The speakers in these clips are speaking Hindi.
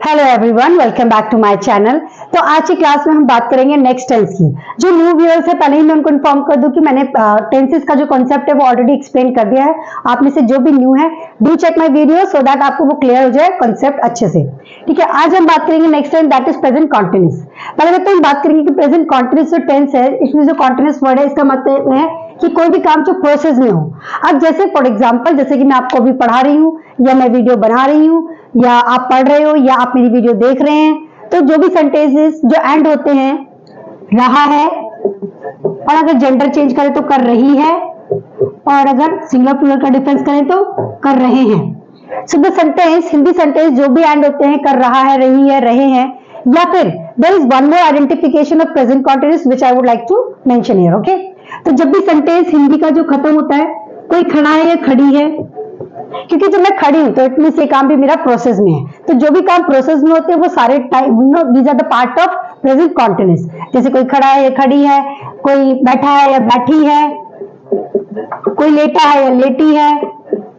Hello everyone, welcome back to my channel. तो आज की क्लास में हम बात करेंगे नेक्स्ट टेंस की। जो न्यू व्यूअर्स है, पहले ही मैं उनको इन्फॉर्म कर दूं कि मैंने टेंसेस का जो कॉन्सेप्ट है वो ऑलरेडी एक्सप्लेन कर दिया है। आप में से जो भी न्यू है, do check my video so that आपको वो क्लियर हो जाए कॉन्सेप्ट अच्छे से। ठीक है, आज हम बात करेंगे next tense, that is present continuous. पहले तो हम बात करेंगे कि प्रेजेंट कॉन्टिन्यूअस जो टेंस है, इसमें जो कॉन्टिन्यूअस वर्ड है इसका मतलब है कि कोई भी काम जो प्रोसेस में हो। अब जैसे फॉर एग्जांपल, जैसे कि मैं आपको अभी पढ़ा रही हूँ या मैं वीडियो बना रही हूँ या आप पढ़ रहे हो या आप मेरी वीडियो देख रहे हैं, तो जो भी सेंटेंसेस जो एंड होते हैं रहा है, और अगर जेंडर चेंज करें तो कर रही है, और अगर सिंगुलर प्लूरल का डिफरेंस करें तो कर रहे हैं। So the sentence, Hindi sentence जो भी एंड होते हैं कर रहा है, रही है, रहे हैं, या फिर there is one more identification of present continuous which I would like to mention here. Okay, तो जब भी सेंटेंस हिंदी का जो खत्म होता है, कोई खड़ा है या खड़ी है, क्योंकि जब मैं खड़ी हूं तो इट मींस ये काम भी मेरा प्रोसेस में है। तो जो भी काम प्रोसेस में होते हैं वो सारे time these are the part of present continuous. जैसे कोई खड़ा है या खड़ी है, कोई बैठा है या बैठी है, कोई लेटा है या लेटी है,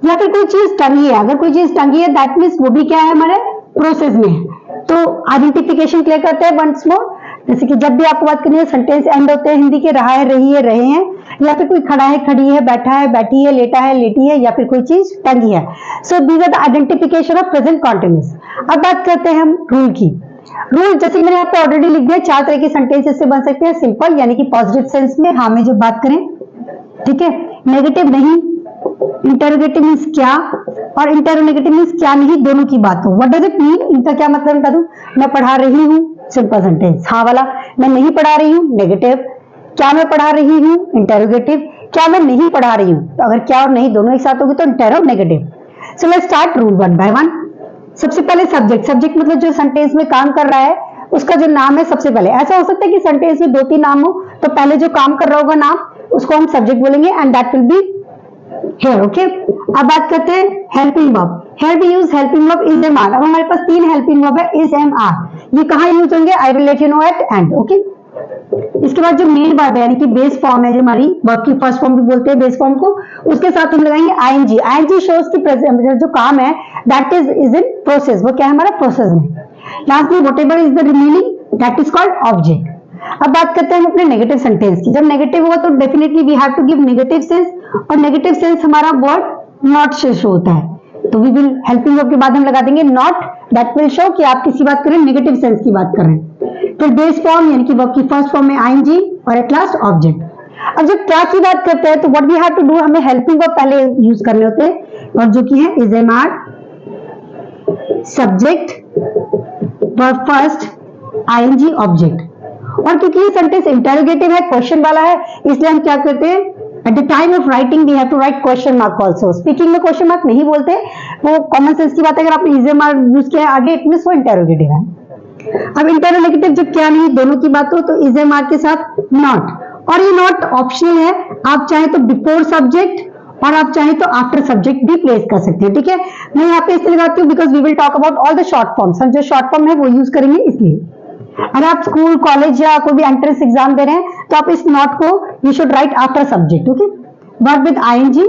या फिर कोई चीज टंगी है। अगर कोई चीज टंगी है दैट मींस वो भी क्या है, हमारे प्रोसेस में है। तो आइडेंटिफिकेशन क्लियर करते हैं वंस मोर। जैसे कि जब भी आपको बात करनी है, सेंटेंस एंड होते हैं हिंदी के रहा है, रही है, रहे हैं, या फिर कोई खड़ा है, खड़ी है, बैठा है, बैठी है, लेटा है, लेटी है, या फिर कोई चीज टंगी है। So these are the identification of present continuous. अब बात करते हैं हम रूल की। रूल जैसे मैंने आपको ऑलरेडी लिख दिया, 4 तरह के सेंटेंसेस से बन सकते हैं। सिंपल यानी कि पॉजिटिव सेंस में हाँ में जो बात करें, ठीक है, नेगेटिव नहीं, इंटरोगेटिव मीन्स क्या, और इंटरोगेटिव मीन्स क्या नहीं, दोनों की बात हो। व्हाट डज इट मीन, इनका क्या मतलब बता दूं। मैं पढ़ा रही हूं, सिंपल सेंटेंस हाँ वाला। मैं नहीं पढ़ा रही हूं, नेगेटिव। क्या मैं पढ़ा रही हूं, इंटरोगेटिव। क्या मैं नहीं पढ़ा रही हूं, तो अगर क्या और नहीं दोनों एक साथ होगी तो interrogative. So let's start rule one by one. सबसे पहले सब्जेक्ट। सब्जेक्ट मतलब जो सेंटेंस में काम कर रहा है उसका जो नाम है सबसे पहले। ऐसा हो सकता है कि सेंटेंस में 2-3 नाम हो, तो पहले जो काम कर रहा होगा नाम उसको हम सब्जेक्ट बोलेंगे and that will be here, okay? अब बात करते हैं helping verb. Here we use helping verb is am are। अब हमारे पास 3 हेल्पिंग वर्ब है is am are। ये कहाँ यूज होंगे, I will let you know at end. Okay, इसके बाद जो मेन वर्ब है यानी कि बेस फॉर्म है, जो हमारी वर्ब की फर्स्ट फॉर्म भी बोलते हैं बेस फॉर्म को, उसके साथ हम लगाएंगे आईएनजी। आईएनजी शोज की जो काम है दैट इज इन प्रोसेस, वो क्या है हमारा प्रोसेस में। लास्ट में whatever is the remaining that is called object. अब बात करते हैं हम अपने नेगेटिव सेंटेंस की। जब नेगेटिव होगा तो definitely we have to give negative sense, और नेगेटिव सेंस हमारा वर्ड नॉट से शो होता है। तो वी विल हेल्पिंग वर्ब के बाद हम लगा देंगे नॉट, दैट विल शो कि आप किसी बात कर रहे हैं, नेगेटिव सेंस की बात कर रहे हैं। फिर बेस फॉर्म यानी कि वर्ब की फर्स्ट फॉर्म में आईएनजी, और एट लास्ट ऑब्जेक्ट। अब जब क्या की बात करते हैं तो what we have to do, हमें हेल्पिंग वर्ब पहले यूज करने होते हैं, और जो कि है is am are, subject, verb first, ING, object. और क्योंकि ये सेंटेंस इंटरोगेटिव है, क्वेश्चन वाला है, इसलिए हम क्या करते हैं, at the time of writing we have to write question mark also. Speaking में क्वेश्चन मार्क नहीं बोलते, वो कॉमन सेंस की बात है। अगर आपने इज एम आर यूज किया है आगे, इट मींस वो इंटरोगेटिव है। अब इंटरोगेटिव जब क्या नहीं दोनों की बात हो तो इज एम आर के साथ नॉट, और ये नॉट ऑप्शनल है। आप चाहे तो बिफोर सब्जेक्ट और आप चाहे तो आफ्टर सब्जेक्ट भी प्लेस कर सकते हैं। ठीक है, मैं यहाँ पे इसलिए लगाती हूँ because we will talk about all the short forms. हम जो शॉर्ट फॉर्म है वो यूज करेंगे, इसलिए अगर आप स्कूल, कॉलेज या कोई भी एंट्रेंस एग्जाम दे रहे हैं तो आप इस नॉट को you should write after subject. Okay, verb with ING,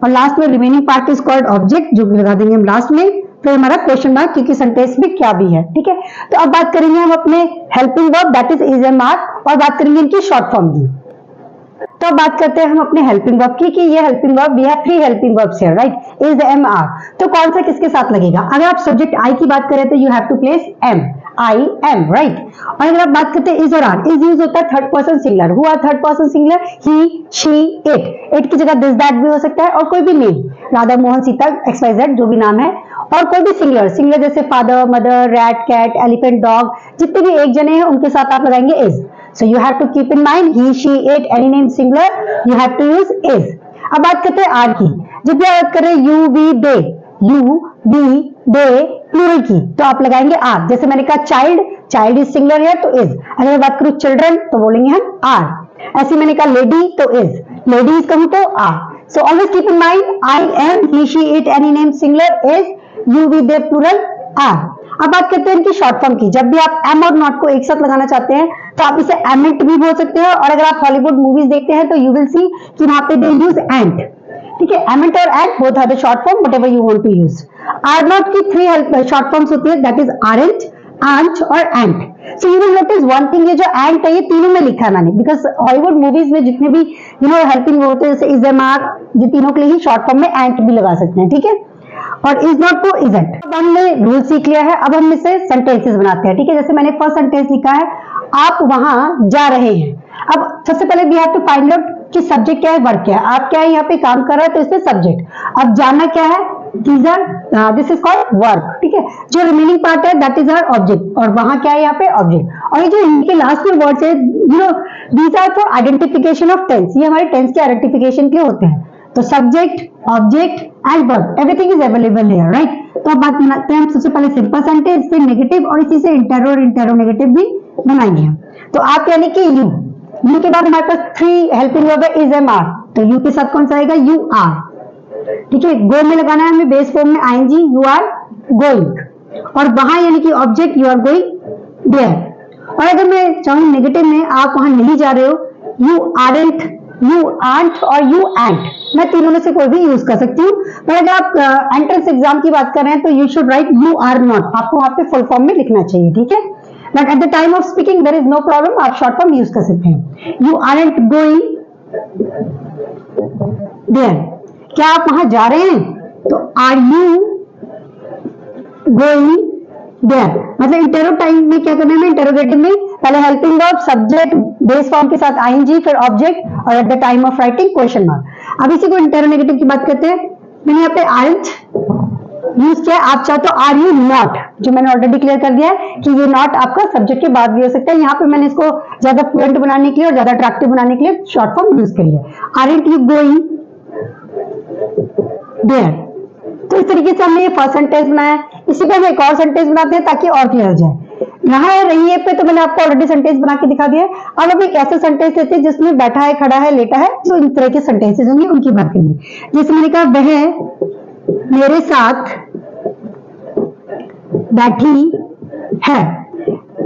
और लास्ट में remaining part is called object, जो लगा देंगे हम लास्ट में। फिर हमारा क्वेश्चन मार्क, क्योंकि सेंटेंस में क्या भी है। ठीक है, तो अब बात करेंगे हम अपने helping verb that is am are, और बात करेंगे इनकी शॉर्ट फॉर्म की। तो अब बात करते हैं हम अपने हेल्पिंग वर्ब की, कि ये helping verb, we have 3 helping verbs here, right, is am are. तो कौन सा किसके साथ लगेगा। अगर आप सब्जेक्ट आई की बात करें तो you have to place am, I am, right. और अगर आप बात करते हैं इज और आर, इज यूज होता है third person singular. Who are third person singular, he, she, it. It की जगह दिस, दैट भी हो सकता है, और कोई भी name, Radha, Mohan, Sita, X Y Z, जो भी नाम है, और कोई भी सिंगुलर। सिंगुलर जैसे father, mother, rat, cat, elephant, dog, जितने भी एक जने हैं उनके साथ आप लगाएंगे is. So you have to keep in mind he, she, it, any name singular, you have to use is. अब बात करते हैं आर की। जब भी बात करें you, we, they, you, we, they, plural की, तो आप लगाएंगे आर। जैसे मैंने कहा चाइल्ड, चाइल्ड इज सिंगुलर है तो इज। अगर मैं बात करूं चिल्ड्रन तो बोलेंगे हम आर। ऐसे मैंने कहा लेडी तो इज, लेडीज कहूं तो are. So always keep in mind I am, he, she, it, any name singular is, you, we, they, plural are. अब बात करते हैं इनकी शॉर्ट फॉर्म की। जब भी आप एम और नॉट को एक साथ लगाना चाहते हैं तो आप इसे एमेंट भी बोल सकते हो, और अगर आप हॉलीवुड मूवीज देखते हैं तो यू विल सी कि वहां पे दे यूज एंट। ठीक है, एमेंट और ain't both are the short form whatever you want to use. Are not की 3 शॉर्ट फॉर्म्स होती है, दैट इज आरंट, आंट और ain't. So you will notice one thing, ये जो एंट है ये तीनों में लिखा है मैंने, बिकॉज हॉलीवुड मूवीज में जितने भी हेल्पिंग होते हैं, जैसे इज एम आर, ये तीनों के लिए ही शॉर्ट फॉर्म में एंट भी लगा सकते हैं, ठीक है। और इज नॉट को इजंट। अब हमने रूल सीख लिया है, अब हम इससे सेंटेंसेस बनाते हैं, ठीक है। जैसे मैंने फर्स्ट सेंटेंस लिखा है, आप वहां जा रहे हैं। अब सबसे पहले we have to find out कि सब्जेक्ट क्या है, वर्ब क्या है। आप क्या है यहाँ पे काम कर रहा है, तो इसमें सब्जेक्ट। अब जाना क्या है, दिस इज कॉल्ड वर्ब, ठीक है। जो रिमेनिंग पार्ट है दैट इज आवर ऑब्जेक्ट, और वहां क्या है यहाँ पे ऑब्जेक्ट। और ये जो इनके लास्ट में वर्ड्स है, these are for identification of tense, ये हमारे टेंस के आइडेंटिफिकेशन के होते हैं। तो subject, object and verb, everything is available here, right. तो अब बात बनाते हैं हम सबसे पहले सिंपल सेंटेंस, फिर नेगेटिव, और इसी से इंटेरो और इंटेरोनेगेटिव भी बनाएंगे हम। तो आप यानी कि यू के बाद हमारे पास 3 हेल्पिंग वर्ब है, इज एम आर, तो यू के साथ कौन सा आएगा, यू आर, ठीक है। गो में लगाना है हमें बेस फॉर्म में आईएनजी, यू आर गोइंग, और वहां यानी कि object, you are going there. और अगर मैं चाहूं नेगेटिव में, आप वहां नहीं जा रहे हो, यू आरंट, यू आंट और यू एंट, मैं तीनों में से कोई भी यूज कर सकती हूँ। पर अगर आप एंट्रेंस एग्जाम की बात कर रहे हैं तो you should write you are not, आपको वहां पे फुल फॉर्म में लिखना चाहिए, ठीक है। But at the time of speaking there is no problem, आप शॉर्ट फॉर्म यूज कर सकते हैं। यू आरंट गोइंग देयर, क्या आप वहां जा रहे हैं, तो आर यू गोइंग देयर। मतलब इंटेरो टाइम में क्या करना है, इंटेरोगेटिव में पहले helping verb, subject, base form के साथ आईएनजी, फिर ऑब्जेक्ट, और eight the time of writing question mark. अब इसी को इंटेरोनेगेटिव की बात करते हैं। मैंने यहाँ पे आरंट यूज किया, आप चाहे तो आर यू नॉट, जो मैंने ऑलरेडी क्लियर कर दिया है कि ये नॉट आपका सब्जेक्ट के बाद भी हो सकता है। यहाँ पे मैंने इसको ज्यादा फ्लुएंट बनाने के लिए और ज्यादा अट्रैक्टिव बनाने के लिए शॉर्ट फॉर्म यूज करी है, आरंट यू गोइंग देयर। तो इस तरीके से हमने ये फर्स्ट सेंटेंस बनाया है। इसी पे हम एक और सेंटेंस बनाते हैं ताकि और क्लियर हो जाए। यहाँ है रही है पे तो मैंने आपको ऑलरेडी सेंटेंस बना के दिखा दिया है। अब हम एक ऐसा सेंटेंस लेते हैं जिसमें बैठा है, खड़ा है, लेटा है, जो इन तरह के सेंटेंसेस होंगे उनकी बात करेंगे। जैसे मैंने कहा, वह मेरे साथ बैठी है।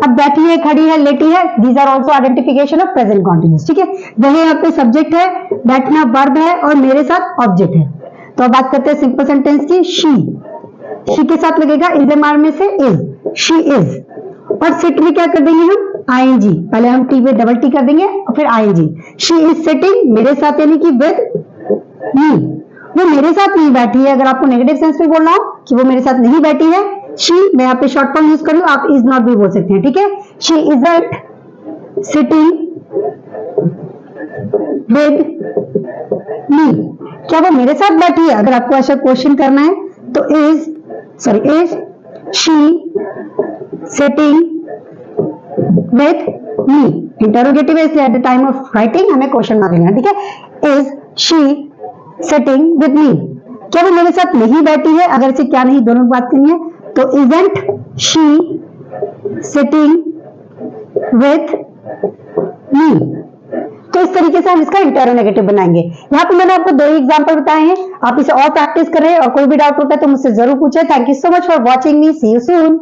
अब बैठी है, खड़ी है, लेटी है, these are also identification of present continuous, ठीक है। वह यहाँ पे सब्जेक्ट है, बैठना वर्ब है, और मेरे साथ ऑब्जेक्ट है। तो अब बात करते हैं सिंपल सेंटेंस की। शी के साथ लगेगा इज एम आर में से इज, शी इज। और सिट में क्या कर देंगे हम, आईएनजी, पहले हम टी पे डबल टी कर देंगे और फिर आईएनजी। शी इज सिटिंग, मेरे साथ यानी कि विद मी, वो मेरे साथ नहीं बैठी है। अगर आपको नेगेटिव सेंस में बोलना हो कि वो मेरे साथ नहीं बैठी है, शी, मैं यहाँ पे शॉर्ट फॉर्म यूज कर लूं, आप इज नॉट भी बोल सकते हैं, ठीक है। She isn't sitting with me, क्या वो मेरे साथ बैठी है। अगर आपको ऐसा क्वेश्चन करना है तो is she sitting with me, interrogative है, इसलिए eight the time of writing हमें क्वेश्चन मार्क लेना, ठीक है। Is she sitting with me, क्या वो मेरे साथ नहीं बैठी है। अगर इसे क्या नहीं दोनों बात करनी है तो isn't she sitting with me. तो इस तरीके से हम इसका इंटेरोनेगेटिव बनाएंगे। यहाँ पे मैंने आपको 2 ही एग्जांपल बताए हैं, आप इसे और प्रैक्टिस करें, और कोई भी डाउट होता है तो मुझसे जरूर पूछें। Thank you so much for watching me, see you soon.